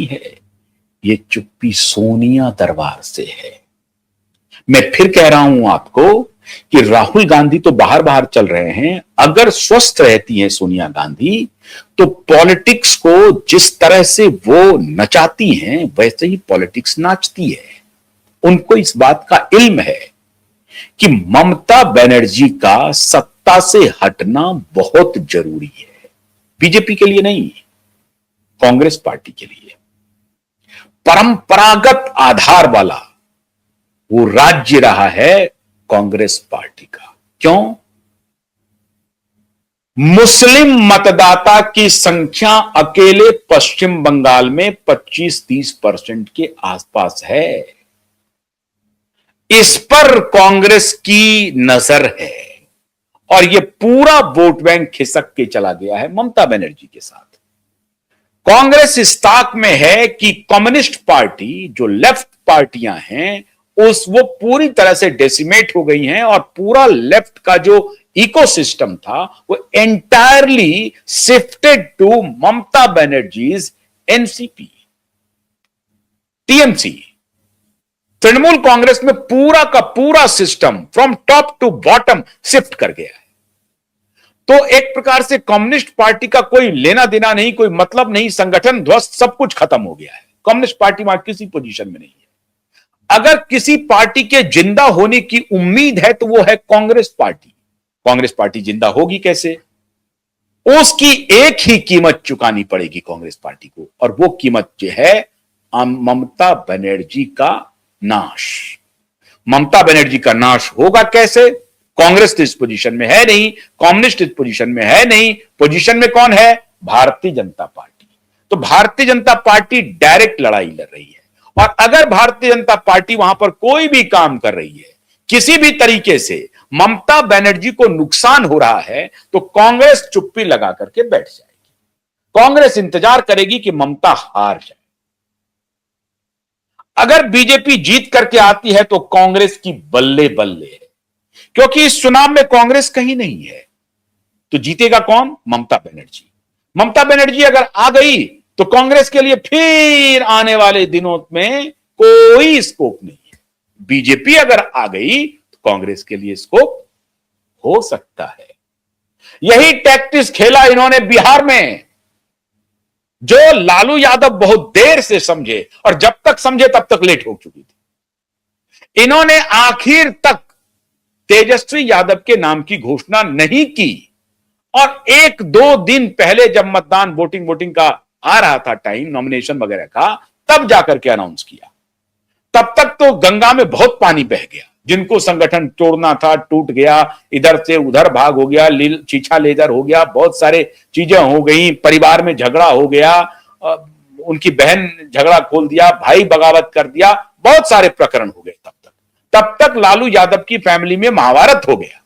है, ये चुप्पी सोनिया दरबार से है। मैं फिर कह रहा हूं आपको कि राहुल गांधी तो बाहर बाहर चल रहे हैं। अगर स्वस्थ रहती हैं सोनिया गांधी तो पॉलिटिक्स को जिस तरह से वो नचाती हैं वैसे ही पॉलिटिक्स नाचती है। उनको इस बात का इल्म है कि ममता बनर्जी का सत्ता से हटना बहुत जरूरी है। बीजेपी के लिए नहीं, कांग्रेस पार्टी के लिए। परंपरागत आधार वाला वो राज्य रहा है कांग्रेस पार्टी का। क्यों? मुस्लिम मतदाता की संख्या अकेले पश्चिम बंगाल में 25-30% के आसपास है। इस पर कांग्रेस की नजर है और यह पूरा वोट बैंक खिसक के चला गया है ममता बनर्जी के साथ। कांग्रेस इस ताक में है कि कम्युनिस्ट पार्टी, जो लेफ्ट पार्टियां हैं, वो पूरी तरह से डेसिमेट हो गई हैं और पूरा लेफ्ट का जो इकोसिस्टम था वो entirely shifted to Mamata Banerjee's NCP, TMC. Trinamool Congress में पूरा का पूरा system from top to bottom shift कर गया है। तो एक प्रकार से कम्युनिस्ट पार्टी का कोई लेना देना नहीं, कोई मतलब नहीं, संगठन ध्वस्त, सब कुछ खत्म हो गया है। कम्युनिस्ट पार्टी वहां किसी पोजीशन में नहीं है। अगर किसी पार्टी के जिंदा होने की उम्मीद है तो वो है कांग्रेस पार्टी। कांग्रेस पार्टी जिंदा होगी कैसे? उसकी एक ही कीमत चुकानी पड़ेगी कांग्रेस पार्टी को, और वो कीमत जो है ममता बनर्जी का नाश। ममता बनर्जी का नाश होगा कैसे? कांग्रेस तो इस पोजीशन में है नहीं, कम्युनिस्ट इस पोजीशन में है नहीं। पोजीशन में कौन है? भारतीय जनता पार्टी। तो भारतीय जनता पार्टी डायरेक्ट लड़ाई लड़ रही है, और अगर भारतीय जनता पार्टी वहां पर कोई भी काम कर रही है, किसी भी तरीके से ममता बनर्जी को नुकसान हो रहा है, तो कांग्रेस चुप्पी लगा करके बैठ जाएगी। कांग्रेस इंतजार करेगी कि ममता हार जाए। अगर बीजेपी जीत करके आती है तो कांग्रेस की बल्ले बल्ले है, क्योंकि इस चुनाव में कांग्रेस कहीं नहीं है। तो जीतेगा कौन? ममता बनर्जी। ममता बनर्जी अगर आ गई तो कांग्रेस के लिए फिर आने वाले दिनों में कोई स्कोप नहीं है। बीजेपी अगर आ गई तो कांग्रेस के लिए स्कोप हो सकता है। यही टैक्टिक्स खेला इन्होंने बिहार में, जो लालू यादव बहुत देर से समझे, और जब तक समझे तब तक लेट हो चुकी थी। इन्होंने आखिर तक तेजस्वी यादव के नाम की घोषणा नहीं की, और 1-2 दिन पहले जब मतदान वोटिंग का आ रहा था टाइम, नॉमिनेशन वगैरह का, तब जाकर के अनाउंस किया। तब तक तो गंगा में बहुत पानी बह गया। जिनको संगठन तोड़ना था टूट गया, इधर से उधर भाग हो गया, चीछा लेदर हो गया, बहुत सारे चीजें हो गई, परिवार में झगड़ा हो गया, उनकी बहन झगड़ा खोल दिया, भाई बगावत कर दिया, बहुत सारे प्रकरण हो गए। तब तक लालू यादव की फैमिली में महाभारत हो गया।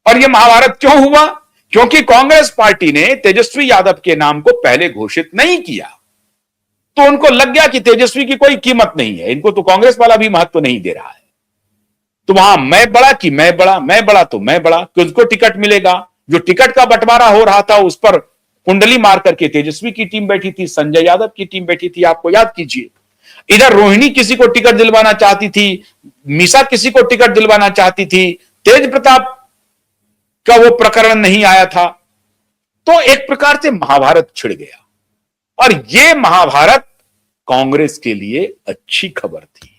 और यह महाभारत क्यों हुआ? क्योंकि कांग्रेस पार्टी ने तेजस्वी यादव के नाम को पहले घोषित नहीं किया। तो उनको लग गया कि तेजस्वी की कोई कीमत नहीं है, इनको तो कांग्रेस वाला भी महत्व नहीं दे रहा है। तो वहां मैं बड़ा कि मैं बड़ा, मैं बड़ा तो मैं बड़ा, किसको टिकट मिलेगा? जो टिकट का बंटवारा हो रहा था उस पर कुंडली मार करके तेजस्वी की टीम बैठी थी, संजय यादव की टीम बैठी थी, आपको याद कीजिए। इधर रोहिणी किसी को टिकट दिलवाना चाहती थी, मीसा किसी को टिकट दिलवाना चाहती थी, तेज प्रताप का वो प्रकरण नहीं आया था। तो एक प्रकार से महाभारत छिड़ गया, और ये महाभारत कांग्रेस के लिए अच्छी खबर थी।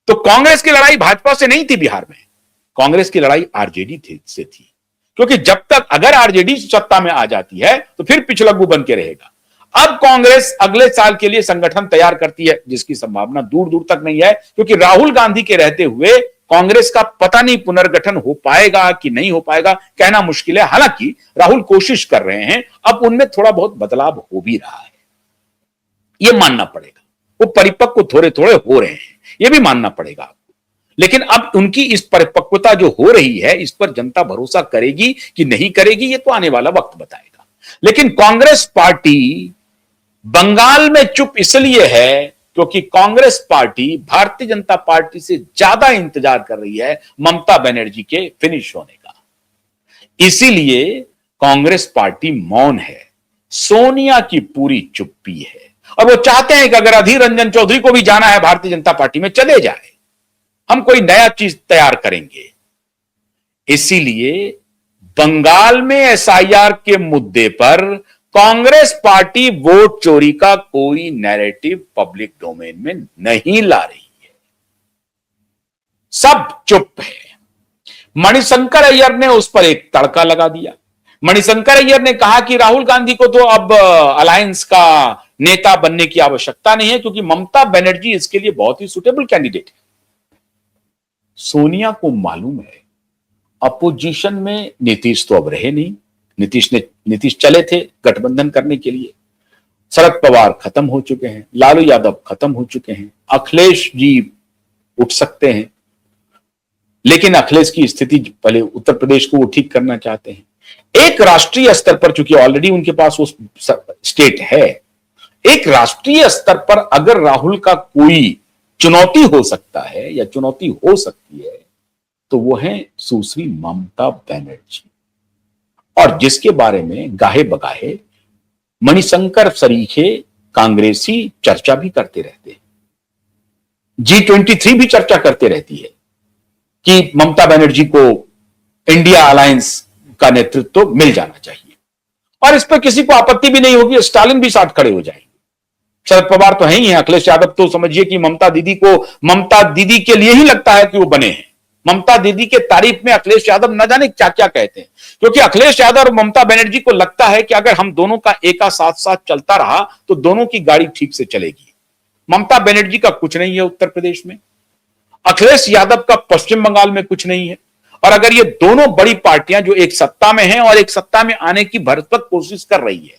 तो कांग्रेस की लड़ाई भाजपा से नहीं थी बिहार में, कांग्रेस की लड़ाई आरजेडी से थी। क्योंकि जब तक अगर आरजेडी सत्ता में आ जाती है तो फिर पिछलग्गू बन के रहेगा। अब कांग्रेस अगले साल के लिए संगठन तैयार करती है, जिसकी संभावना दूर दूर तक नहीं है, क्योंकि राहुल गांधी के रहते हुए कांग्रेस का पता नहीं पुनर्गठन हो पाएगा कि नहीं हो पाएगा, कहना मुश्किल है। हालांकि राहुल कोशिश कर रहे हैं, अब उनमें थोड़ा बहुत बदलाव हो भी रहा है, यह मानना पड़ेगा। वो परिपक्व थोड़े थोड़े हो रहे हैं, यह भी मानना पड़ेगा आपको। लेकिन अब उनकी इस परिपक्वता जो हो रही है, इस पर जनता भरोसा करेगी कि नहीं करेगी, यह तो आने वाला वक्त बताएगा। लेकिन कांग्रेस पार्टी बंगाल में चुप इसलिए है क्योंकि कांग्रेस पार्टी भारतीय जनता पार्टी से ज्यादा इंतजार कर रही है ममता बनर्जी के फिनिश होने का। इसीलिए कांग्रेस पार्टी मौन है, सोनिया की पूरी चुप्पी है। और वो चाहते हैं कि अगर अधीर रंजन चौधरी को भी जाना है भारतीय जनता पार्टी में, चले जाए, हम कोई नया चीज तैयार करेंगे। इसीलिए बंगाल में एसआईआर के मुद्दे पर कांग्रेस पार्टी वोट चोरी का कोई नैरेटिव पब्लिक डोमेन में नहीं ला रही है, सब चुप है। मणिशंकर अय्यर ने उस पर एक तड़का लगा दिया। मणिशंकर अय्यर ने कहा कि राहुल गांधी को तो अब अलायंस का नेता बनने की आवश्यकता नहीं है, क्योंकि ममता बनर्जी इसके लिए बहुत ही सुटेबल कैंडिडेट है। सोनिया को मालूम है अपोजिशन में नीतीश तो अब रहे नहीं, नीतीश चले थे गठबंधन करने के लिए, शरद पवार खत्म हो चुके हैं, लालू यादव खत्म हो चुके हैं, अखिलेश जी उठ सकते हैं, लेकिन अखिलेश की स्थिति पहले उत्तर प्रदेश को वो ठीक करना चाहते हैं। एक राष्ट्रीय स्तर पर, चूंकि ऑलरेडी उनके पास वो स्टेट है, एक राष्ट्रीय स्तर पर अगर राहुल का कोई चुनौती हो सकता है या चुनौती हो सकती है तो वो है सुश्री ममता बनर्जी, और जिसके बारे में गाहे बगाहे मणिशंकर सरीखे कांग्रेसी चर्चा भी करते रहते हैं, G23 भी चर्चा करते रहती है कि ममता बनर्जी को इंडिया अलायंस का नेतृत्व मिल जाना चाहिए, और इस पर किसी को आपत्ति भी नहीं होगी, स्टालिन भी साथ खड़े हो जाएंगे। शरद पवार तो है ही है, अखिलेश यादव तो समझिए कि ममता दीदी के लिए ही लगता है कि वो बने हैं। ममता दीदी के तारीफ में अखिलेश यादव न जाने क्या क्या कहते हैं, क्योंकि अखिलेश यादव और ममता बनर्जी को लगता है कि अगर हम दोनों का एका साथ साथ चलता रहा तो दोनों की गाड़ी ठीक से चलेगी। ममता बनर्जी का कुछ नहीं है उत्तर प्रदेश में, अखिलेश यादव का पश्चिम बंगाल में कुछ नहीं है, और अगर ये दोनों बड़ी पार्टियां जो एक सत्ता में हैं और एक सत्ता में आने की भरसक कोशिश कर रही है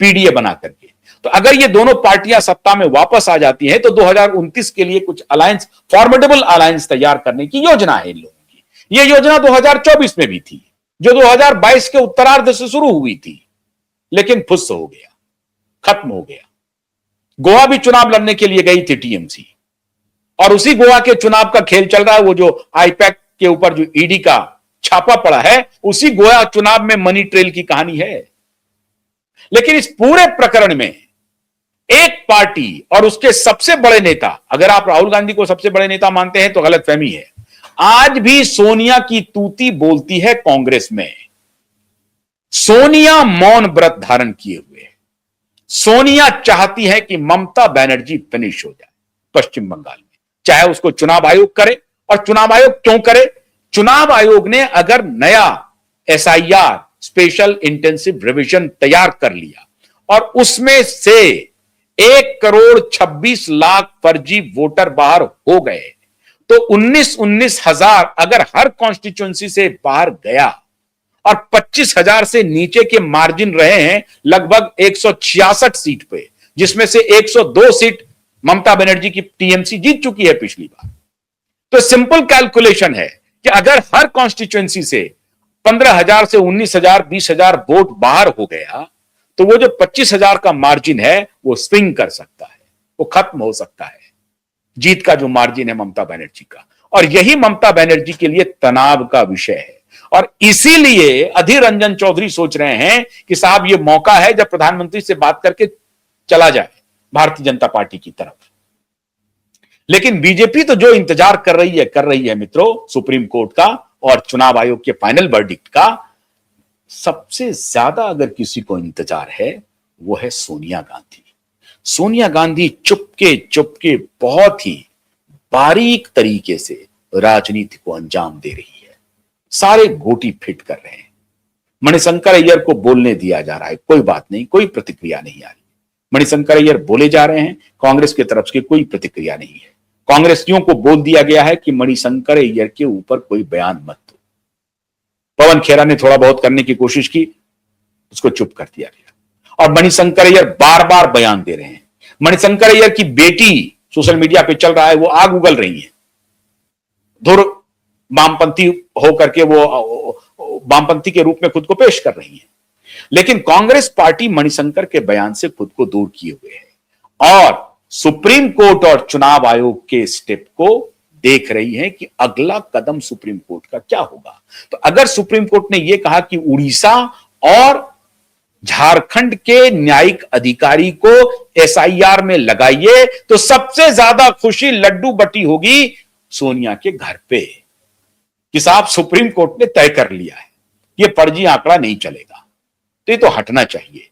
पीडीए बना करके, तो अगर ये दोनों पार्टियां सत्ता में वापस आ जाती हैं तो 2029 के लिए कुछ अलायंस, फॉर्मेडेबल अलायंस तैयार करने की योजना है इन लोगों की। ये योजना 2024 में भी थी, जो 2022 के उत्तरार्ध से शुरू हुई थी, लेकिन फुस हो गया, खत्म हो गया। गोवा भी चुनाव लड़ने के लिए गई थी टीएमसी, और उसी गोवा के चुनाव का खेल चल रहा है। वो जो आईपैक के ऊपर जो ईडी का छापा पड़ा है, उसी गोवा चुनाव में मनी ट्रेल की कहानी है। लेकिन इस पूरे प्रकरण में एक पार्टी और उसके सबसे बड़े नेता, अगर आप राहुल गांधी को सबसे बड़े नेता मानते हैं तो गलतफहमी है, आज भी सोनिया की तूती बोलती है कांग्रेस में। सोनिया मौन व्रत धारण किए हुए है। सोनिया चाहती है कि ममता बनर्जी फिनिश हो जाए पश्चिम बंगाल में, चाहे उसको चुनाव आयोग करे। और चुनाव आयोग क्यों करे? चुनाव आयोग ने अगर नया एसआईआर, स्पेशल इंटेंसिव रिवीजन तैयार कर लिया और उसमें से 1,26,00,000 फर्जी वोटर बाहर हो गए, तो 19,000 अगर हर कॉन्स्टिट्यूंसी से बाहर गया और 25,000 से नीचे के मार्जिन रहे हैं लगभग 166 सीट पे, जिसमें से 102 सीट ममता बनर्जी की टीएमसी जीत चुकी है पिछली बार। तो सिंपल कैलकुलेशन है कि अगर हर कॉन्स्टिट्यूंसी से 15,000 से 19,000, 20,000 वोट बाहर हो गया तो वो जो 25,000 का मार्जिन है वो स्विंग कर सकता है, वो खत्म हो सकता है, जीत का जो मार्जिन है ममता बनर्जी का। और यही ममता बनर्जी के लिए तनाव का विषय है, और इसीलिए अधीर रंजन चौधरी सोच रहे हैं कि साहब ये मौका है जब प्रधानमंत्री से बात करके चला जाए भारतीय जनता पार्टी की तरफ। लेकिन बीजेपी तो जो इंतजार कर रही है मित्रों, सुप्रीम कोर्ट का और चुनाव आयोग के फाइनल वर्डिक्ट का। सबसे ज्यादा अगर किसी को इंतजार है वो है सोनिया गांधी। सोनिया गांधी चुपके बहुत ही बारीक तरीके से राजनीति को अंजाम दे रही है, सारे गोटी फिट कर रहे हैं। मणिशंकर अय्यर को बोलने दिया जा रहा है, कोई बात नहीं, कोई प्रतिक्रिया नहीं आ रही। मणिशंकर अय्यर बोले जा रहे हैं, कांग्रेस की तरफ से कोई प्रतिक्रिया नहीं है। कांग्रेसियों को बोल दिया गया है कि मणिशंकर अय्यर के ऊपर कोई बयान मत दो। पवन खेरा ने थोड़ा बहुत करने की कोशिश की, उसको चुप कर दिया गया। और मणिशंकर अय्यर बार बार बयान दे रहे हैं। मणिशंकर अय्यर की बेटी सोशल मीडिया पे चल रहा है, वो आग उगल रही है, धुर वामपंथी होकर के वो वामपंथी के रूप में खुद को पेश कर रही है। लेकिन कांग्रेस पार्टी मणिशंकर के बयान से खुद को दूर किए हुए है और सुप्रीम कोर्ट और चुनाव आयोग के स्टेप को देख रही है कि अगला कदम सुप्रीम कोर्ट का क्या होगा। तो अगर सुप्रीम कोर्ट ने यह कहा कि उड़ीसा और झारखंड के न्यायिक अधिकारी को एसआईआर में लगाइए तो सबसे ज्यादा खुशी लड्डू बटी होगी सोनिया के घर पे कि साहब सुप्रीम कोर्ट ने तय कर लिया है, ये फर्जी आंकड़ा नहीं चलेगा। तो ये तो हटना चाहिए।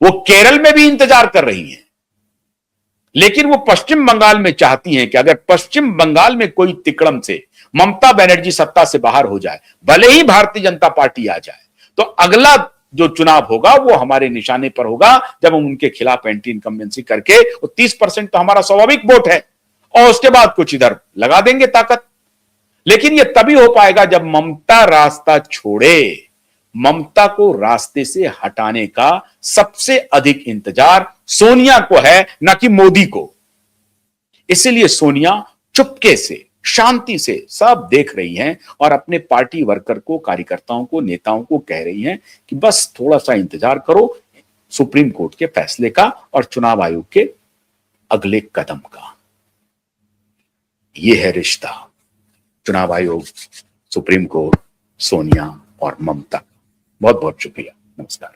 वो केरल में भी इंतजार कर रही हैं, लेकिन वो पश्चिम बंगाल में चाहती हैं कि अगर पश्चिम बंगाल में कोई तिकड़म से ममता बनर्जी सत्ता से बाहर हो जाए, भले ही भारतीय जनता पार्टी आ जाए, तो अगला जो चुनाव होगा वो हमारे निशाने पर होगा जब हम उनके खिलाफ एंटी इनकम्बेंसी करके, वो 30% तो हमारा स्वाभाविक वोट है, और उसके बाद कुछ इधर लगा देंगे ताकत। लेकिन ये तभी हो पाएगा जब ममता रास्ता छोड़े। ममता को रास्ते से हटाने का सबसे अधिक इंतजार सोनिया को है, ना कि मोदी को। इसलिए सोनिया चुपके से, शांति से सब देख रही हैं और अपने पार्टी वर्कर को, कार्यकर्ताओं को, नेताओं को कह रही हैं कि बस थोड़ा सा इंतजार करो सुप्रीम कोर्ट के फैसले का और चुनाव आयोग के अगले कदम का। यह है रिश्ता चुनाव आयोग, सुप्रीम कोर्ट, सोनिया और ममता। बहुत बहुत शुक्रिया। नमस्कार।